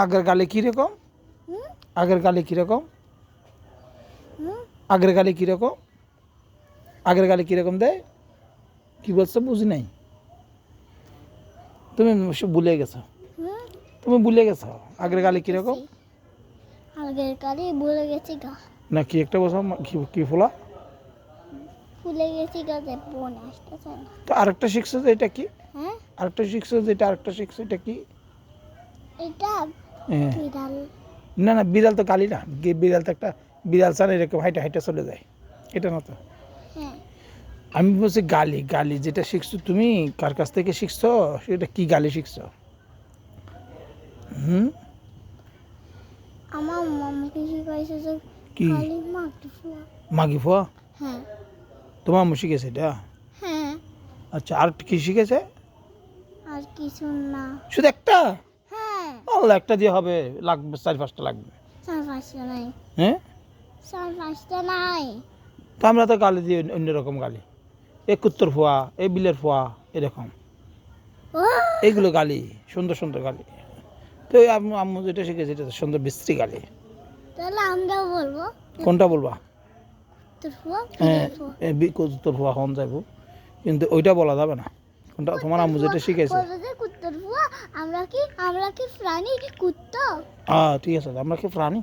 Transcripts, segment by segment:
আগের গালি কীরকম? হুম আগের গালি কীরকম? হুম আগের গালি কীরকম? আগের গালি কীরকম দেয়? কি বলছো বুঝি নাই। তুমি সব ভুলে গেছো, হুম তুমি ভুলে গেছো আগের গালি কীরকম? আগের কালে ভুলে গেছি গা। না কি একটা বছর কি ফোলা? ভুলে গেছি গা যে বোন আসতেছে না। তো আরেকটা শিখছো যে এটা কি? হ্যাঁ আরেকটা শিখছো যেটা আরেকটা শিখছো এটা কি? এটা হ্যাঁ। বিড়াল। না না, বিড়াল তো গালি না। বিড়াল তো একটা বিড়াল চান এরকম হাইটা হাইটা চলে যায়, এটা না তো। হ্যাঁ আমি বলছি গালি, গালি যেটা শিখছো তুমি কার কাছ থেকে শিখছো, সেটা কি গালি শিখছো? হুম আমার মামাকে শিখাইছে যে কি? খালি মাটি ফোয়া। মাগি ফোয়া? হ্যাঁ তোমার আম্মু শিখেছে এটা? হ্যাঁ আচ্ছা, আর কি শিখেছে? আর কিছু না। শুধু একটা? হ্যাঁ আল্লাহ, একটা দিয়ে হবে? লাগবে 4-5টা লাগবে। চার পাঁচটা নাই। হ্যাঁ, চার পাঁচটা নাই। তো আমরা তো গালি দিই অন্যরকম গালি, এ কুত্তর ফোয়া, এ বিলের ফোয়া, এরকম ও এইগুলো গালি, সুন্দর সুন্দর গালি। তো ওই আম্মু আম্মু যেটা শিখেছে এটা তো সুন্দর বিশ্রী গালি। তাহলে আমরাও বলবো কোনটা বলবা? তোর ফুয়া হ্যাঁ, বিড়াল ফুয়া। কুত্তর ফোয়া হন যাইব, কিন্তু ওইটা বলা যাবে না। কোনটা তোমার আম্মু যেটা শিখেছে? বলবো যে কুত্তর ফুয়া। আমরা কি প্রাণী কুত্তা? ঠিক আছে, আমরা কি প্রাণী?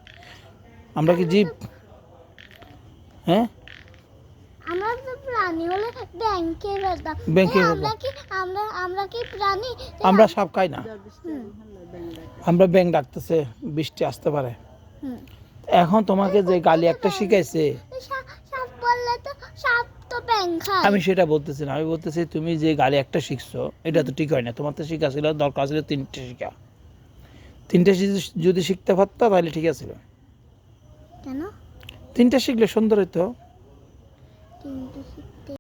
আমরা কি জীব? হ্যাঁ, আমরা তো প্রাণী হলে ব্যাংকে যেতাম। ব্যাংকে আমরা কি আমরা কি প্রাণী? আমরা সাপ খাই না। হুম আমরা ব্যাং ডাকতেছে, বৃষ্টি আসতে পারে। হুম এখন তোমাকে যে গালি একটা শিখাইছে, সাপ বললে তো সাপ তো ব্যাং খায়। আমি সেটা বলতেছি না, আমি বলতেছি তুমি যে গালি একটা শিখছো এটা তো ঠিক হয় না। তোমার তো শিখা ছিল, দরকার ছিল 3টে শিখা। 3টে যদি শিখতে পারতো তাহলে ঠিক আছিল। কেন? 3টে শিখলে সুন্দর হইতো। কিন্তু